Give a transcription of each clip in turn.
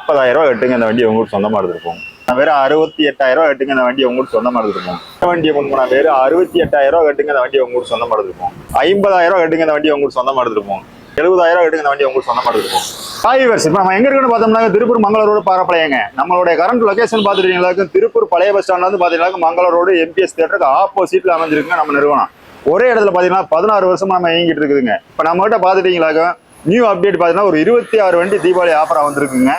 40,000 ரூபா கட்டுங்க இந்த வண்டி உங்களுக்கு சொந்தமா எடுத்துருப்போம். வெறும் 68,000 ரூபா கட்டுங்க இந்த வண்டி உங்களுக்கு சொந்தமா எடுத்துருப்போம். வண்டியை முன்பு வெறும் 68,000 ரூபா கட்டுங்க இந்த வண்டி உங்களுக்கு சொந்தமா எடுத்துருப்போம். 50,000 ரூபா கட்டுங்க இந்த வண்டி உங்களுக்கு சொந்தமா எடுத்துருப்போம். 70,000 ரூபா கட்டுங்க இந்த வண்டி உங்களுக்கு சொந்தமா எடுத்துருப்போம். ஹாய்வர்ஸ், இப்போ நம்ம எங்க இருக்குன்னு பார்த்தோம்னா திருப்பூர் மங்களூர் ரோடு பாரப்பளையங்க. நம்மளுடைய கரண்ட் லொகேஷன் பார்த்துட்டீங்களாக்கும் திருப்பூர் பழைய பஸ் ஸ்டாண்ட்ல இருந்து பாத்தீங்கன்னா மங்களூர் ரோடு எம்பிஎஸ் தியேட்டருக்கு ஆப்போசிட்ல அமைஞ்சிருக்குங்க நம்ம நிறுவனம். ஒரே இடத்துல பாத்தீங்கன்னா 16 வருஷமா நம்ம இயங்கிட்டு இருக்குதுங்க. இப்போ நம்ம கிட்ட பாத்துட்டீங்களாக்கும் நியூ அப்டேட் பாத்தீங்கன்னா ஒரு 26 வண்டி தீபாவளி ஆஃபரா வந்திருக்குங்க.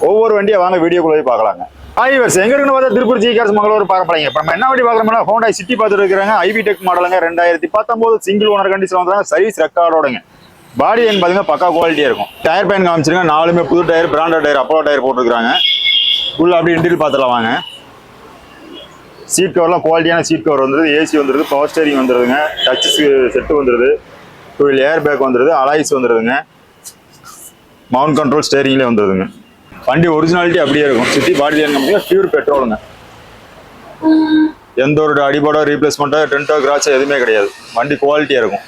ஒவ்வொரு வண்டியை வாங்க வீடியோக்குள்ள போய் பார்க்கலாங்க. ஹாய்வர்ஸ், எங்க இருக்குன்னு பார்த்தா திருப்பூர் ஜிகார்ஸ் மங்களூர் பாரப்பளையங்க. இப்போ நம்ம என்ன வண்டி பார்க்கறோம்னா ஹோண்டா சிட்டி பார்த்துட்டு இருக்கிறாங்க. ஐவி டெக் மாடலுங்க. 2019 சிங்கிள் ஓனர் கண்டிஷன் வந்துறாங்க. சர்வீஸ் ரெக்கார்டோடங்க. பாடி எண் பாத்தீங்கன்னா பக்கா குவாலிட்டியா இருக்கும். டயர் பேன் காமிச்சிருங்க. 4மே புது tyre, branded tyre, Apollo tyre போட்டுருக்காங்க. உள்ள அப்படி இன்டீரியல் பார்த்துலாம் வாங்க. சீட் கவர்லாம் குவாலிட்டியான சீட் கவர் வந்துருது. ஏசி வந்துருது, பவர் ஸ்டேரிங் வந்துருதுங்க, டச் செட்டு வந்துருது, 2 வீல் ஏர் பேக் வந்துருது, அலாய்ஸ் வந்துருதுங்க, மவுண்ட் கண்ட்ரோல் ஸ்டேரிங்லேயே வந்துருதுங்க. வண்டி ஒரிஜினாலிட்டி அப்படியே இருக்கும். சுற்றி பாடி லைன் பியூர் பெட்ரோலுங்க. எந்த ஒரு அடிபாடோ ரீப்ளேஸ்மெண்ட்டோ டென்ட்டோ கிராச்சோ எதுவுமே கிடையாது. வண்டி குவாலிட்டியாக இருக்கும்.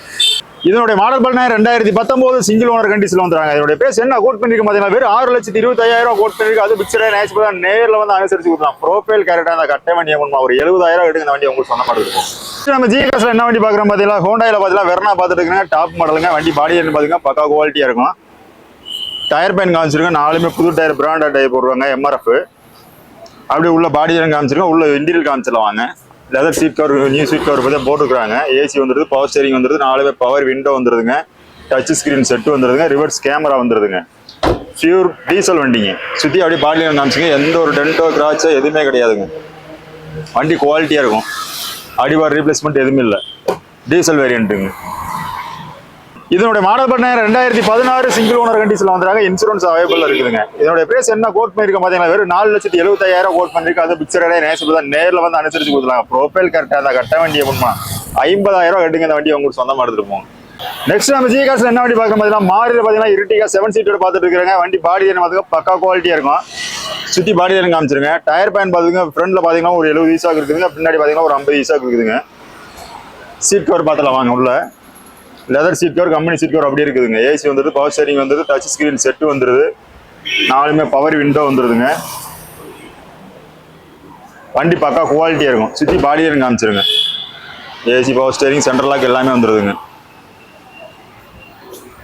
இதனுடைய மாடல் பண்ண 2019 சிங்கிள் ஓனர் கண்டிஷன்ல வந்துறாங்க. இதனுடைய பேஸ் என்ன கோட் பண்ணிருக்கு பாத்தீங்கன்னா வெறும் 6,25,000 கோட் பண்ணிருக்கு. அது பிக்சரே நேச்சுரலா நேர்ல வந்து அனுசரிச்சு கொடுக்கலாம். ப்ரோஃபைல் கரெக்டா அந்த கட்ட வண்டி அமௌண்ட் ஒரு 70,000 எடுங்க இந்த வண்டி உங்களுக்கு சொன்ன மாதிரி இருக்கும். நம்ம ஜிகாஸ்ல என்ன வண்டி பாக்குறோம் பாத்தீங்கன்னா ஹோண்டாயில பாத்தீங்கன்னா வெர்னா பாத்துட்டு இருக்கீங்க. டாப் மாடலுங்க. வண்டி பாடி பாத்தீங்கன்னா பக்கா குவாலிட்டியா இருக்கும். டயர் பேன் காமிச்சிருக்கோம். 4மே புது டயர், பிராண்டட் டயர் போடுவாங்க, எம்ஆர்எஃப். அப்படியே உள்ள பாடி காமிச்சிருக்கோம். உள்ள இன்டீரியல் காமிச்சிடலாம் வாங்க. Leather seat cover, new seat cover பற்றி போட்டுருக்காங்க. ஏசி வந்துருது, பவர் ஸ்டேரிங் வந்துருது, 4மே பவர் விண்டோ வந்துருதுங்க, டச் ஸ்கிரீன் செட்டு வந்துருதுங்க, ரிவர்ஸ் கேமரா வந்துருதுங்க. பியூர் டீசல் வண்டிங்க. சுற்றி அப்படியே பாடியில் காமிச்சிங்க. எந்த ஒரு டென்ட்டோ கிராச்சோ எதுவுமே கிடையாதுங்க. வண்டி குவாலிட்டியாக இருக்கும். அடிபார் ரீப்ளேஸ்மெண்ட் எதுவுமே இல்லை. டீசல் வேரியண்ட்டுங்க. இதனுடைய மாடல் பண்ண 2016 சிங்கிள் ஓனர் கண்டிஷன்ல வந்துறாங்க. இன்சூரன்ஸ் அவைலபிள் இருக்குதுங்க. இதனுடைய பிரைஸ் என்ன கோட் பண்ணிருக்க பாத்தீங்கன்னா வெறும் 4,75,000 கோட் பண்ணிருக்கு. அது பிக்சரே நேசிப்பு தான். நேரில் வந்து அனுசரிச்சு கொடுத்துலாம். ப்ரோஃபைல் கரெக்டாக அந்த கட்ட வண்டியை பண்ணுமா 50,000 ரூபா கட்டுங்க இந்த வண்டி உங்களுக்கு சொந்தமா எடுத்துருப்போம். நெக்ஸ்ட் நம்ம ஜிகாஸ்ல என்ன வண்டி பார்க்க பார்த்தீங்கன்னா மாறில பாத்தீங்கன்னா இருட்டிகா 7 சீட்டோட பார்த்துட்டு இருக்காங்க. வண்டி பாடி பார்த்துக்க பக்கா குவாலிட்டியா இருக்கும். சுத்தி பாடி லைன் காமிச்சிருங்க. டயர் பேன் பாத்துங்க. ஃப்ரண்ட்ல பாத்தீங்கன்னா ஒரு 70 ஈஸா இருக்குதுங்க. பின்னாடி பாத்தீங்கன்னா ஒரு 50 ஈஸா இருக்குதுங்க. சீட் கவர் பார்த்தலாம் வாங்க. உள்ள leather seat cover, company seat cover அப்படியே இருக்குதுங்க. ஏசி வந்துருது, பவர் ஸ்டேரிங் வந்துருது, டச் ஸ்கிரீன் செட்டு வந்துருது, 4மே பவர் விண்டோ வந்துருதுங்க. வண்டி பக்கா குவாலிட்டியா இருக்கும். சுத்தி பாடியை காமிச்சிருங்க. AC, power steering, central lock எல்லாமே வந்துருதுங்க.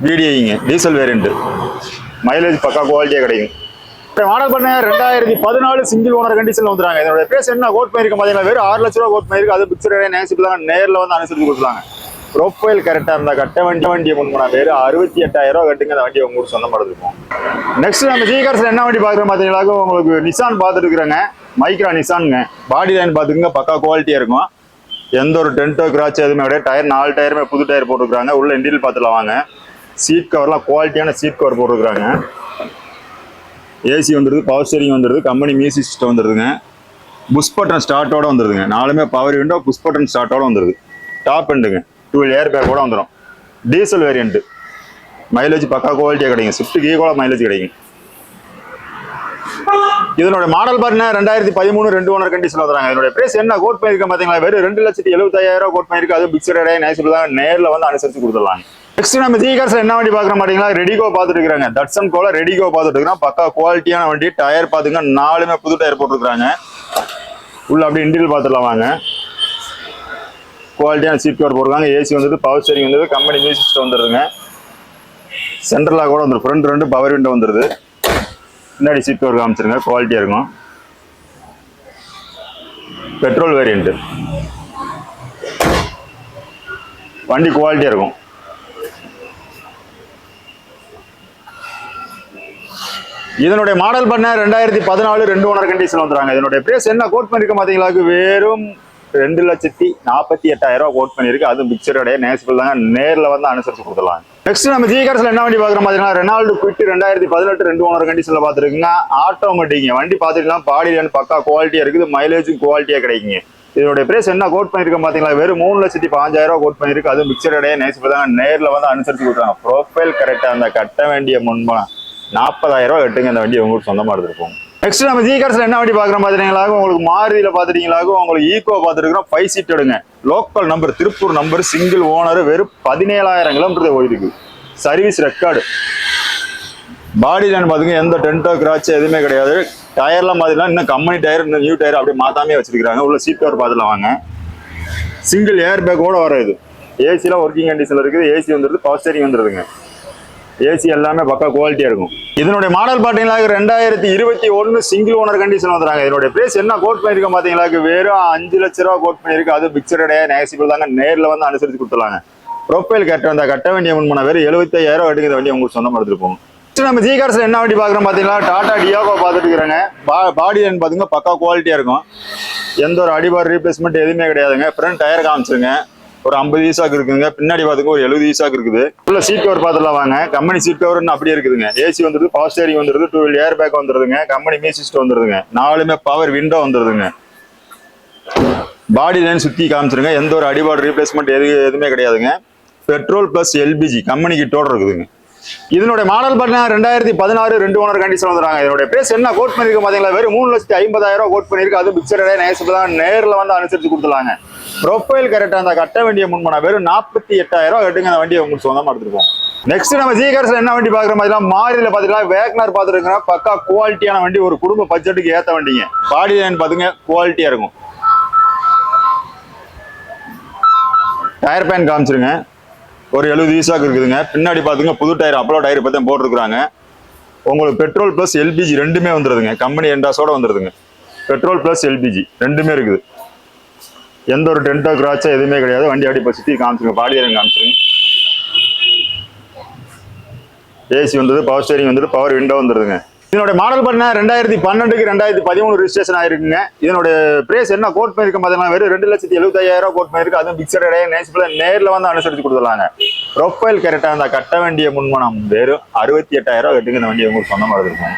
VDIங்க, டீசல் வேரியண்ட். மைலேஜ் பக்கா குவாலிட்டியா கிடைக்கும். மாடல் பண்ண 2014 சிங்கிள் ஓனர் கண்டிஷன்ல வந்துறாங்க. இதோட பேஸ் என்ன கோட் பண்ணிருக்க பாத்தீங்கன்னா வெறும் 6 லட்ச ரூபா கோட் பண்ணிருக்கு. அது பிக்சர் நேசிப்பு தான். நேரில் வந்து அனுசரிச்சு கொடுத்துருவாங்க. ப்ரோஃபைல் கரெக்டா இருந்தா கட்ட வண்டியை முன்பு வெறும் 68,000 ரூபா கட்டுங்க அந்த வண்டி உங்களுக்கு சொந்தமா எடுத்துருப்போம். நெக்ஸ்ட் நம்ம ஜிகார்ஸ்ல என்ன வண்டி பாக்குறோம் பாத்தீங்கன்னா உங்களுக்கு நிசான் பார்த்துட்டு இருக்கிறாங்க. மைக்ரா நிசானுங்க. பாடி லைன் பாத்துக்கங்க பக்கா குவாலிட்டியா இருக்கும். எந்த ஒரு டென்ட்டோ கிராச் எதுவுமே கிடையாது. டயர் 4 டயருமே புது டயர் போட்டுருக்காங்க. உள்ள இன்டீரியல் பார்த்துலாம் வாங்க. சீட் கவர்லாம் குவாலிட்டியான சீட் கவர் போட்டுருக்காங்க. ஏசி வந்துருது, பவர் ஸ்டேரிங் வந்துருது, கம்பெனி மியூசிக் சிஸ்டம் வந்துருதுங்க. புஷ் பட்டன் ஸ்டார்ட்டோட வந்துருதுங்க. 4மே பவர் விண்டோ, புஷ் பட்டன் ஸ்டார்ட்டோட வந்துருது. டாப் எண்டுங்க. 2 வீல் ஏர் பேக் கூட வந்துடும். Diesel variant. மைலேஜ் பக்கா குவாலிட்டியா கிடைக்கும். ஸ்விஃப்ட் ஈக்குவலா மைலேஜ் கிடைக்கும். இதனோட மாடல் பாத்தீங்கன்னா 2013 2 ஓனர் கண்டிஷன் வந்துறாங்க. இதோட பிரைஸ் என்ன கோட் பண்ணிருக்க பாத்தீங்களா வெறும் 2,75,000 கோட் பண்ணிருக்கு. அது பிக்சரே நேச்சுரல் தான். நேரில் வந்து அனுசரிச்சு கொடுத்துடலாம். நெக்ஸ்ட் நம்ம ஜிகார்ஸ்ல என்ன வண்டி பாக்குற மாட்டீங்களா ரெடிகோ பார்த்துட்டு இருக்காங்க. தட்சன் கோல ரெடிகோ பார்த்துட்டு இருக்கிறோம். பக்கா குவாலிட்டியான வண்டி. டயர் பாத்துங்க 4மே புது டயர் போட்டுருக்காங்க. உள்ள அப்படியே இன்டீரியல் பார்த்துடலாம் வாங்க. குவாலிட்டியான சீட் கவர் போட்டுருக்காங்க. ஏசி வந்துட்டு, பவர் ஸ்டேரிங் வந்துருது, கம்பெனி மியூசிக் சிஸ்டம் வந்துருதுங்க. சென்ட்ரலாக கூட வந்துடும். ஃப்ரண்ட் 2 பவர் விண்டோ வந்துருது. பின்னாடி சீட் கவர் காமிச்சிருங்க. குவாலிட்டியா இருக்கும். Petrol variant. வண்டி குவாலிட்டியா இருக்கும். இதனுடைய மாடல் பண்ண 2014 2 ஓனர் கண்டிஷன் வந்துறாங்க. இதனுடைய பிரைஸ் என்ன கோட் பண்ணிருக்க பாத்தீங்களா வெறும் 2,48,000 கோட் பண்ணிருக்கு. அது பிக்சரோட நேசிபிள் தாங்க. நேரில் வந்து அனுசரிச்சு கொடுத்துடலாம். நெக்ஸ்ட் நம்ம ஜிகார்ஸ்ல என்ன வண்டி பாக்குறோம் பாத்தீங்கன்னா ரெனால்டு குவிட் 2018 2 ஓனர் கண்டிஷன்ல பாத்துருக்குங்க. ஆட்டோமேட்டிக் வண்டி பாத்துக்கலாம். பாடி லைன் பக்கா குவாலிட்டியா இருக்குது. மைலேஜும் குவாலிட்டியா கிடைக்குங்க. இதோட பிரைஸ் என்ன கோட் பண்ணிருக்கோம் பாத்தீங்களா வெறும் 3,15,000 கோட் பண்ணிருக்கு. அது பிக்சரோட நேசிபிள் தாங்க. நேரில் வந்து அனுசரிச்சு கொடுத்துறாங்க. ப்ரோஃபைல் கரெக்டா அந்த கட்ட வேண்டிய முன்பா 40,000 ரூபா கட்டுங்க இந்த வண்டி உங்களுக்கு சொந்தமா எடுத்துருப்போம். நெக்ஸ்ட் நம்ம ஜிகார்ஸ்ல என்ன வண்டி பாக்குறோம் பாத்தீங்களா உங்களுக்கு மாருதியில பாத்துட்டீங்களா உங்களுக்கு ஈகோ பாத்துருக்கோம். 5 சீட் எடுங்க. Local number, Tiruppur number, single owner, வெறும் 17,000 கிலோமீட்டர் போயிருக்கு. Service record. பாடி லைன் பாத்தீங்கன்னா எந்த டென்டோ கிராச் எதுவுமே கிடையாது. டயர்லாம் பாத்தீங்கன்னா இன்னும் கம்பெனி டயர், இன்னும் நியூ டயர் அப்படியே மாத்தாமே வச்சிருக்காங்க. உள்ள சீட் கவர் பார்த்துலாம் வாங்க. சிங்கிள் ஏர் பேக்கோட வர இது. ஏசிலாம் ஒர்க்கிங் கண்டிஷன்ல இருக்குது. ஏசி வந்துருது, பவர் ஸ்டீரிங் வந்துருதுங்க. ஏசி எல்லாமே பக்கா குவாலிட்டியா இருக்கும். இதனுடைய மாடல் பாத்தீங்கன்னா 2021 சிங்கிள் ஓனர் கண்டிஷன் வந்துறாங்க. இதனுடைய பிரைஸ் என்ன கோட் பண்ணிருக்கோம் பாத்தீங்களா, வெறும் 5 லட்ச ரூபா கோட் பண்ணிருக்கு. அது பிக்சரடே நேசிபிள் தாங்க. நேர்ல வந்து அனுசரிச்சு கொடுத்துலாங்க. ப்ரொஃபைல் கட்ட வந்தா கட்ட வேண்டிய முன் வெறும் 75,000 எடுக்கிற வண்டி உங்களுக்கு சொந்தமா எடுத்துருப்போம். நம்ம ஜி கார்ஸ்ல என்ன வண்டி பாக்குறோம் பாத்தீங்களா, டாடா டியாகோ பாத்துட்டு இருக்கிறாங்க. பாடி லைன் பாத்தீங்கன்னா பக்கா குவாலிட்டியா இருக்கும். எந்த ஒரு அடிபார் ரீப்ளேஸ்மெண்ட் எதுவுமே கிடையாதுங்க. ஃப்ரண்ட் டயர் காமிச்சிருங்க, ஒரு 50 ஈசாக்கு இருக்குங்க. பின்னாடி பாத்துங்க ஒரு 70 ஈசாக்கு இருக்குது. உள்ள சீட் கவர் பாத்துலாம் வாங்க. கம்பெனி சீட் கவர் அப்படியே இருக்குதுங்க. ஏசி வந்துருது, பவர் ஸ்டீரிங் வந்துருது, 2 வீல் ஏர் பேக் வந்துருதுங்க. கம்பெனி மியூசிக் வந்துருதுங்க. 4மே பவர் விண்டோ வந்துருதுங்க. பாடி லைன் சுத்தி காமிச்சிருங்க. எந்த ஒரு அடிபாடு ரீப்ளேஸ்மெண்ட் எதுவுமே கிடையாதுங்க. பெட்ரோல் பிளஸ் எல்பிஜி கம்பெனி கிட்டோட இருக்குதுங்க. இதனுடைய மாடல் பாத்தீங்கன்னா 2016 2 ஓனர் கண்டிஷன் வந்துறாங்க. இதனுடைய பிரைஸ் என்ன கோட் பண்ணிருக்கு பாத்தீங்களா, வெறும் 3,50,000 கோட் பண்ணிருக்கு. அது பிக்சரடே நேசிபிள் தான். நேர்ல வந்து அனுசரிச்சு கொடுத்துலாங்க. ப்ரொஃபைல் கரெக்டா அந்த கட்ட வேண்டிய முன்மனா வெறும் 48,000 கட்டுங்க. அந்த வண்டியை உங்களுக்கு சொந்தமா எடுத்துருப்போம். நெக்ஸ்ட் நம்ம ஜி கார்ஸ்ல என்ன வண்டி பாக்குற மாதிரி மாறில பாத்தீங்கன்னா வேக்னர் பாத்துருக்கோம். பக்கா குவாலிட்டியான வண்டி, ஒரு குடும்ப பட்ஜெட்டுக்கு ஏத்த வண்டிங்க. பாடி லைன் பாத்துங்க குவாலிட்டியா இருக்கும். டயர் பேன் காமிச்சிருங்க, ஒரு 70 ஈசாக்கு இருக்குதுங்க. பின்னாடி பாத்துங்க புது டயர், அப்பளோ டயர் பத்தி போட்டுருக்காங்க. உங்களுக்கு பெட்ரோல் பிளஸ் எல்பிஜி ரெண்டுமே வந்துருதுங்க. கம்பெனி என்டாஸோட வந்துருதுங்க. பெட்ரோல் பிளஸ் எல்பிஜி ரெண்டுமே இருக்குது. எந்த ஒரு டென்டோ கிராச்சோ எதுவுமே கிடையாது. வண்டி அடி சுத்தி காமிச்சிருங்க. பாடி லைன் காமிச்சிருங்க. ஏசி வந்தது, பவர் ஸ்டீரிங் வந்துட்டு, பவர் விண்டோ வந்துருதுங்க. இதனுடைய மாடல் பாத்தீங்கன்னா 2012க்கு 2013 ரெஜிஸ்ட்ரேஷன் ஆயிருக்குங்க. இதனுடைய பிரைஸ் என்ன கோட் பண்ணிருக்க பாத்தீங்கன்னா வெறும் 2,75,000 கோட் பண்ணிருக்கு. அதுவும் பிக்சரடே நேசிபிள் நேர்ல வந்து அனுசரிச்சு கொடுத்துலாங்க. ப்ரொஃபைல் கரெக்டா இருந்தா கட்ட வேண்டிய முன்மனம் வெறும் 68,000 கட்டுங்க. இந்த வண்டி உங்களுக்கு சொந்தமா இருக்கும்.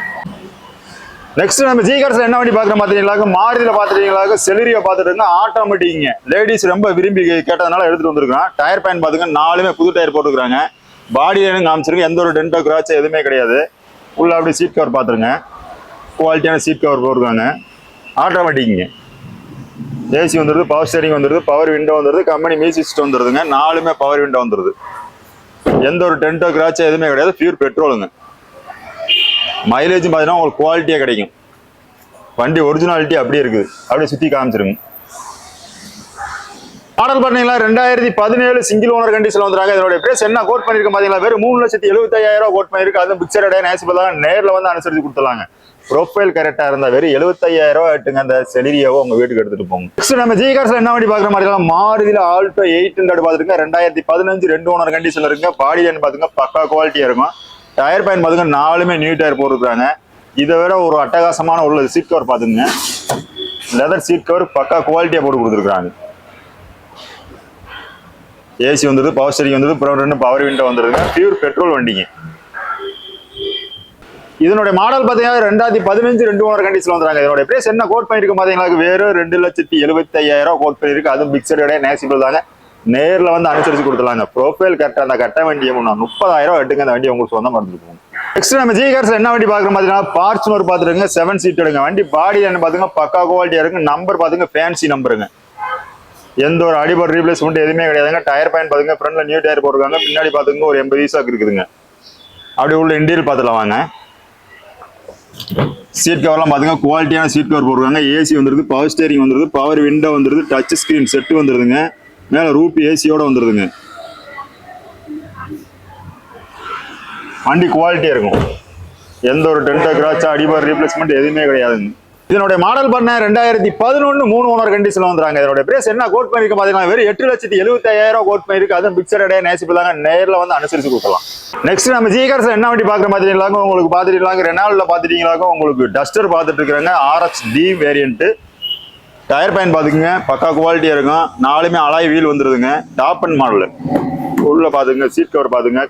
நெக்ஸ்ட் நம்ம ஜி கார்ஸ்ல என்ன வண்டி பாக்குறோம் பாத்தீங்களா, மாருதியில பாத்துட்டீங்களா, செலிரியோ பாத்துட்டு ஆட்டோமேட்டிக்ங்க. லேடிஸ் ரொம்ப விரும்பி கேட்டதுனால எடுத்துட்டு வந்திருக்கோம். டயர் பேன் பாத்துங்க 4மே புது டயர் போட்டுருக்காங்க. பாடி லைனும் காமிச்சிருக்கு. எந்த ஒரு டென்டோ கிராச்சோ எதுவுமே கிடையாது. உள்ள அப்படி சீட் கவர் பாத்துருங்க. குவாலிட்டியான சீட் கவர் போட்டுருக்காங்க. ஆட்டோமேட்டிக்ங்க. ஏசி வந்துருது, பவர் ஸ்டீரிங் வந்துருது, பவர் விண்டோ வந்துருது, கம்பெனி மியூசிக் வந்துருதுங்க. 4மே பவர் விண்டோ வந்துருது. எந்த ஒரு டென்டோ கிராச்சோ எதுவுமே கிடையாது. பியூர் பெட்ரோலுங்க. மைலேஜும் பார்த்தீங்கன்னா உங்களுக்கு குவாலிட்டியாக கிடைக்கும். வண்டி ஒரிஜினாலிட்டி அப்படியே இருக்குது. அப்படியே சுற்றி காமிச்சிருங்க. மாடல் பண்ணீங்களா 2017 சிங்கிள் ஓனர் கண்டிஷன் வந்துறாங்க. இதனுடைய பிரைஸ் என்ன கோட் பண்ணிருக்க பாத்தீங்களா, வெறும் 3,75,000 கோட் பண்ணிருக்கு. அது பிக்சரடே நேசிபிள் தான். நேர்ல வந்து அனுசரிச்சு கொடுத்துலாங்க. ப்ரொஃபைல் கரெக்டா இருந்தா வெறும் 75,000 எட்டுங்க. அந்த செலிரியாவோ உங்க வீட்டுக்கு எடுத்துட்டு போங்க. நெக்ஸ்ட் நம்ம ஜி கார்ஸ்ல என்ன வண்டி பாக்குற மாதிரி மாருதியில ஆல்டோ 800 பாத்துருங்க. 2015 2 ஓனர் கண்டிஷன்ல இருக்குங்க. பாடி லைன் பாத்துங்க பக்கா குவாலிட்டியா இருக்கும். டயர் பேன் பாத்துங்க 4மே நியூ டயர் போட்டுருக்காங்க. இதை விட ஒரு அட்டகாசமான உள்ள சீட் கவர் பாத்துங்க. லெதர் சீட் கவர் பக்கா குவாலிட்டியா போட்டு கொடுத்துருக்காங்க. ஏசி வந்துருது, பவர் ஸ்டீரிங் வந்துருது, 2 பவர் விண்டோ வந்துருதுங்க. பியூர் பெட்ரோல் வண்டிங்க. இதனுடைய மாடல் பாத்தீங்கன்னா 2015 2 ஓனர் கண்டிஷன் வந்துறாங்க. இதனுடைய பிரைஸ் என்ன கோட் பண்ணிருக்கு பாத்தீங்கன்னா வெறும் 2,75,000 கோட் பண்ணிருக்கு. அதுவும் பிக்சரடே நேசிபிள் தாங்க. நேர்ல வந்து அனுசரிச்சு கொடுத்துலாங்க. ப்ரொஃபைல் கரெக்டா அந்த கட்ட வண்டியை 30,000 எட்டுங்க. அந்த வண்டி உங்களுக்கு சொந்தமா எடுத்துருக்கோம். நெக்ஸ்ட் நம்ம ஜி கார்ஸ்ல என்ன வண்டி பாக்குறோம் பாத்தீங்கன்னா ஃபார்ச்சுனர் பாத்துருங்க. 7 சீட் எடுங்க. வண்டி பாடி என்ன பாத்துங்க பக்கா குவாலிட்டியா இருக்கு. நம்பர் பாத்துங்க ஃபேன்சி நம்பருங்க. எந்த ஒரு அடிபாடு ரீப்ளேஸ்மெண்ட் எதுவுமே கிடையாதுங்க. டயர் பேன் பாத்துங்க ஃப்ரண்ட்ல நியூ டயர் போட்டுருக்காங்க. பின்னாடி பாத்துங்க ஒரு 80 ஈசாக்கு இருக்குதுங்க. அப்படி உள்ள இன்டீரியர் பாத்துலாம் வாங்க. சீட் கவர்லாம் பாத்துங்க குவாலிட்டியான சீட் கவர் போட்டுருக்காங்க. ஏசி வந்துருது, பவர் ஸ்டீரிங் வந்துருது, பவர் விண்டோ வந்துருது, டச் ஸ்கிரீன் செட் வந்துருதுங்க. மேல ரூப் ஏசியோட வந்துருதுங்க. வண்டி குவாலிட்டியா இருக்கும். எந்த ஒரு டென்டோ கிராச்சா அடிபாடு ரீப்ளேஸ்மெண்ட் எதுவுமே கிடையாதுங்க. இதனுடைய மாடல் பண்ண 2011 3 ஓனர் கண்டிஷன் வந்துறாங்க. இதனுடைய பிரைஸ் என்ன கோட் பண்ணிருக்க பாத்தீங்கன்னா வெறும் 8,75,000 கோட் பண்ணிருக்கு. அதுவும் பிக்சரடே நேசிபிள் தாங்க. நேர்ல வந்து அனுசரிச்சு கொடுக்கலாம். நெக்ஸ்ட் நம்ம ஜி கார்ஸ்ல என்ன வண்டி பாக்குற பாத்தீங்களா, உங்களுக்கு பாத்துட்டீங்களா ரெனால்ட்ல பாத்துட்டீங்களா, உங்களுக்கு டஸ்டர் பாத்துட்டு இருக்காங்க. RX D variant. டயர் பேன் பாத்துக்குங்க பக்கா குவாலிட்டியா இருக்கும். 4மே அலாய் வீல் வந்துருதுங்க. Top end model. உள்ள பாத்துங்க சீட் கவர் பாத்துங்க.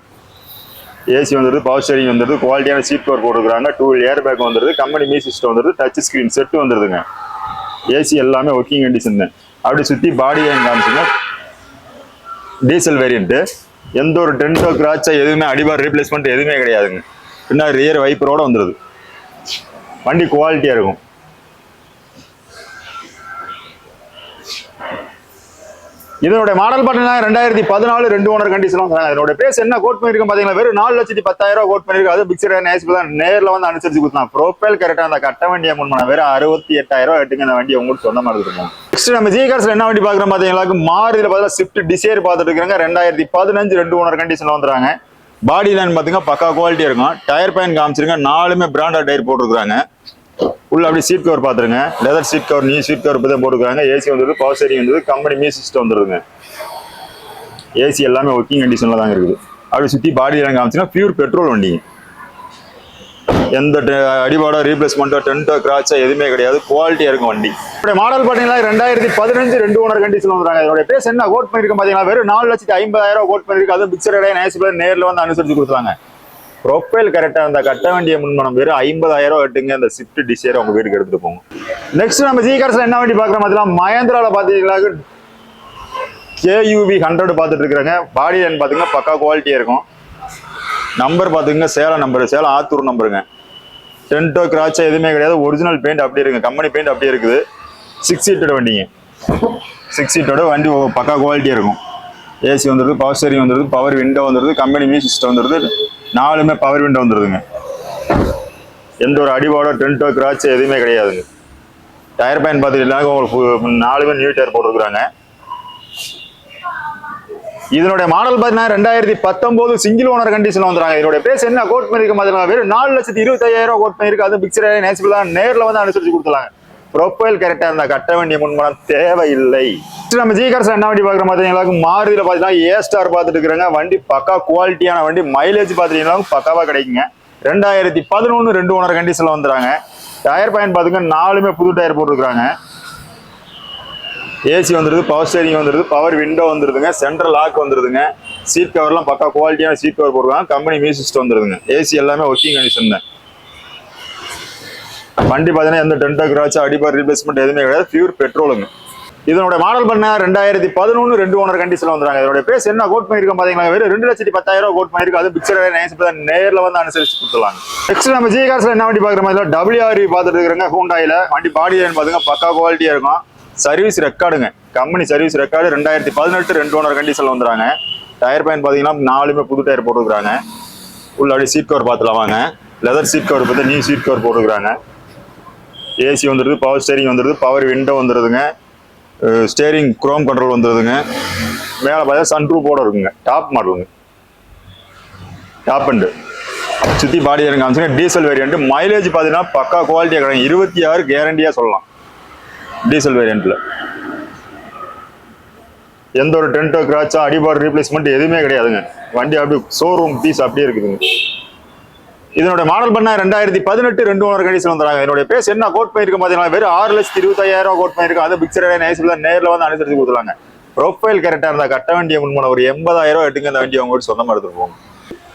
ஏசி வந்துருது, பவர் ஸ்டீரிங் வந்துருது, குவாலிட்டியான சீட் கவர் போட்டுருக்காங்க. 2 வீல் ஏர் பேக் வந்துருது, கம்பெனி மியூசிக் வந்துருது, டச் ஸ்கிரீன் செட் வந்துருதுங்க. ஏசி எல்லாமே ஒர்க்கிங் கண்டிஷன் தான். அப்படி சுத்தி பாடி லைன் காமிச்சுங்க. Diesel variant. எந்த ஒரு டென்டோ கிராச்சா எதுவுமே அடிபார் ரீப்ளேஸ்மெண்ட் எதுவுமே கிடையாதுங்க. பின்னாடி ரியர் வைப்பரோட வந்துருது. வண்டி குவாலிட்டியா இருக்கும். இதனுடைய மாடல் பார்த்தீங்கன்னா 2014 2 ஓனர் கண்டிஷன் வந்துறாங்க. இதனுடைய பிரைஸ் என்ன கோட் பண்ணிருக்கோம் பாத்தீங்கன்னா வெறும் 4,10,000 கோட் பண்ணிருக்கு. அது பிக்சர் தான் நேர்ல வந்து அனுசரிச்சு கொடுத்தான். ப்ரொஃபைல் கரெக்டா அந்த கட்ட வண்டியை முன்ன வெறும் 68,000 எடுங்க அந்த வண்டி உங்களுக்கு சொந்தமா இருக்கும். நெக்ஸ்ட் நம்ம ஜி கார்ஸ்ல என்ன வண்டி பாக்குறோம் பாத்தீங்கன்னா மாருதியில பார்த்தா ஸ்விஃப்ட் டிசைர் பார்த்துட்டு இருக்காங்க. 2015 2 ஓனர் கண்டிஷன்ல வந்துறாங்க. பாடி லைன் பாத்தீங்கன்னா பக்கா குவாலிட்டியா இருக்கும். டயர் பேன் காமிச்சிருங்க, 4மே பிராண்டட் டயர் போட்டுருக்காங்க. உள்ள அப்படி சீட் கவர் பாத்துருங்க, லெதர் சீட் கவர், நீ சீட் கவர் தான் போட்டுருக்காங்க. ஏசி வந்துருது, பவர் ஸ்டீரிங் வந்து கம்பெனி மியூசிக் சிஸ்டம் வந்துருதுங்க. ஏசி எல்லாமே ஒர்க்கிங் கண்டிஷன்ல தாங்க இருக்குது. அப்படி சுத்தி பாடி லைன் காமிச்சிங்கன்னா பியூர் பெட்ரோல் வண்டி. எந்த அடிபாட ரீப்ளேஸ்மெண்ட்டோ டென்ட்டோ கிராச்சோ எதுவுமே கிடையாது. குவாலிட்டியா இருக்கும் வண்டி. மாடல் பாத்தீங்கன்னா 2015 2 ஓனர் கண்டிஷன் வந்துறாங்க. இதோட பேஸ் என்ன கோட் பண்ணிருக்கோம் பாத்தீங்கன்னா வெறும் 4,50,000 கோட் பண்ணிருக்கு. அது பிக்சர் நேர்ல வந்து அனுசரிச்சு கொடுத்தாங்க. ப்ரொஃபைல் கரெக்டா அந்த கட்ட வேண்டிய முன்மணம் வெறும் 50,000 எட்டுங்க. அந்த ஸ்விஃப்ட் டிசைர் உங்க வீட்டுக்கு எடுத்துட்டு போங்க. நெக்ஸ்ட் நம்ம ஜி கார்ஸ்ல என்ன வண்டி பாக்குறோம் பாத்தீங்கன்னா மஹேந்திரால பாத்தீங்கன்னா KUV 100 பாத்துட்டு இருக்காங்க. பாடி லைன் பாத்தீங்கன்னா பக்கா குவாலிட்டியா இருக்கும். நம்பர் பாத்தீங்கன்னா சேலம் நம்பர், சேலம் ஆத்தூர் நம்பருங்க. டென்ட்டோ கிராச்சோ எதுவுமே கிடையாது. ஒரிஜினல் பெயிண்ட் அப்படியே இருக்கு, கம்பெனி பெயிண்ட் அப்படியே இருக்குது. 6 சீட்டோட வண்டிங்க. 6 சீட்டோட வண்டி பக்கா குவாலிட்டியா இருக்கும். ஏசி வந்துருது, பவர் ஸ்டீரிங் வந்துருது, பவர் விண்டோ வந்துருது, கம்பெனி மியூசிக் சிஸ்டம் வந்துருது. 4மே பவர் விண்டோ வந்துருதுங்க. எந்த ஒரு அடிபாடோ டென்ட்டோ கிராச்சோ எதுவுமே கிடையாதுங்க. டயர் பேன் பார்த்துட்டீங்கன்னா உங்களுக்கு 4மே நியூ டயர் போட்டுருக்குறாங்க. இதனுடைய மாடல் பார்த்தீங்கன்னா 2019 சிங்கிள் ஓனர் கண்டிஷன்ல வந்துறாங்க. இதனுடைய பேஸ் என்ன கோட் பண்ணிருக்க மாதிரி வெறும் 4,25,000 கோட் பண்ணிருக்கு. அது பிக்சர் நேச்சுரல் நேர்ல வந்து அனுசரிச்சு கொடுத்துலாங்க. ப்ரொஃபைல் கரெக்டா இருந்தா கட்ட வேண்டிய முன்மணம் தேவையில்லை. நம்ம ஜி கார்ஸ் என்ன வண்டி பாக்குற மாதிரி மாருதியில பாத்தீங்கன்னா ஏ ஸ்டார் பார்த்துட்டு இருக்காங்க. வண்டி பக்கா குவாலிட்டியான வண்டி. மைலேஜ் பாத்தீங்கன்னா பக்காவா கிடைக்குங்க. 2011 2 ஓனர் கண்டிஷன்ல வந்துறாங்க. டயர் பாயிண்ட் பாத்துங்க, 4மே புது டயர் போட்டுருக்காங்க. ஏசி வந்துருது, பவர் ஸ்டீரிங் வந்துருது, பவர் விண்டோ வந்துருதுங்க, சென்ட்ரல் லாக் வந்துருதுங்க. சீட் கவர்லாம் பக்கா குவாலிட்டியான சீட் கவர் போட்டுருக்காங்க. கம்பெனி மியூசிக் சிஸ்டம் வந்துருதுங்க. ஏசி எல்லாமே ஒர்க்கிங் கண்டிஷன் தான். வண்டி பாத்தீங்கன்னா எந்த டென்ட்டோ கிராச்சோ அடிபார் ரீப்ளேஸ்மெண்ட் எதுவுமே கிடையாது. பியூர் பெட்ரோலுங்க. இதனோட மாடல் பண்ண 2011 2 ஓனர் கண்டிஷன்ல வந்துறாங்க. இதோட பேஸ் என்ன கோட் பண்ணிருக்கோம் பாத்தீங்கன்னா வெறும் 2,10,000 கோட் பண்ணிருக்கு. அது பிக்சர் நேர்ல வந்து அனுசரிச்சு கொடுத்துலாங்க. நெக்ஸ்ட் நம்ம ஜி கார்ஸ்ல என்ன வண்டி பாக்குற மாதிரி WRV பார்த்துட்டு இருக்காங்க. ஹூண்டாயில வண்டி பாடி லைன் பாத்தீங்கன்னா பக்கா குவாலிட்டியா இருக்கும். சர்வீஸ் ரெக்கார்டுங்க, கம்பெனி சர்வீஸ் ரெக்கார்டு. 2018 2 ஓனர் கண்டிஷன்ல வந்துறாங்க. டயர் பேன் பாத்தீங்கன்னா 4மே புது டயர் போட்டுருக்காங்க. உள்ள அப்படியே சீட் கவர் பார்த்துலாம் வாங்க. லெதர் சீட் கவர் பார்த்து நியூ சீட் கவர் போட்டுருக்காங்க. ஏசி வந்துருது, பவர் ஸ்டீரிங் வந்துருது, பவர் விண்டோ வந்துருதுங்க, ஸ்டேரிங் குரோம் கண்ட்ரோல் வந்துருதுங்க. மேலே பார்த்தா சன்ரூஃபோட இருக்குங்க. டாப் மாடலுங்க, டாப் அண்டு சுற்றி பாடி எனக்கு காமிச்சுங்க. Diesel variant. மைலேஜ் பார்த்தீங்கன்னா பக்கா குவாலிட்டியாக கிடைக்கும். 26 கேரண்டியாக சொல்லலாம் டீசல் வேரியன்ட்ல. எந்த ஒரு டென்ட்டோ கிராச்சோ அடிபார் ரீப்ளேஸ்மெண்ட் எதுவுமே கிடையாதுங்க. வண்டி அப்படி ஷோரூம் பீஸ் அப்படியே இருக்குதுங்க. இதனுடைய மாடல் பண்ண 2018 2 ஓனர் கண்டிஷன் வந்துறாங்க. இதனுடைய பேஸ் என்ன கோட் பண்ணிருக்க பாத்தீங்கன்னா வெறும் 6,25,000 கோட் பண்ணிருக்கு. அது பிக்சர் நேர்ல வந்து அனுசரிச்சு கொடுத்துலாங்க. ப்ரொஃபைல் கரெக்டா இருந்தா கட்ட வேண்டிய முன்மணம் ஒரு 80,000 எடுங்க. அந்த வண்டி அவங்க சொந்தமா எடுத்துட்டு போகும்.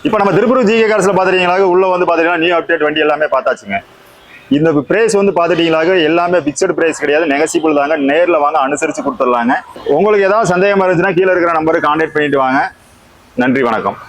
இப்போ நம்ம திருப்பூர் ஜிகே கார்ஸ்ல பாத்துட்டீங்களா, உள்ள வந்து பாத்தீங்கன்னா நியூ அப்டேட் வண்டி எல்லாமே பார்த்தாச்சுங்க. இந்த பிரைஸ் வந்து பாத்துட்டீங்களா, எல்லாமே பிக்சட் பிரைஸ் கிடையாது, நெகசிபிள் தாங்க. நேர்ல வாங்க, அனுசரிச்சு கொடுத்துடலாங்க. உங்களுக்கு ஏதாவது சந்தேகம் இருந்துச்சுன்னா கீழே இருக்கிற நம்பருக்கு கான்டாக்ட் பண்ணிட்டு வாங்க. நன்றி, வணக்கம்.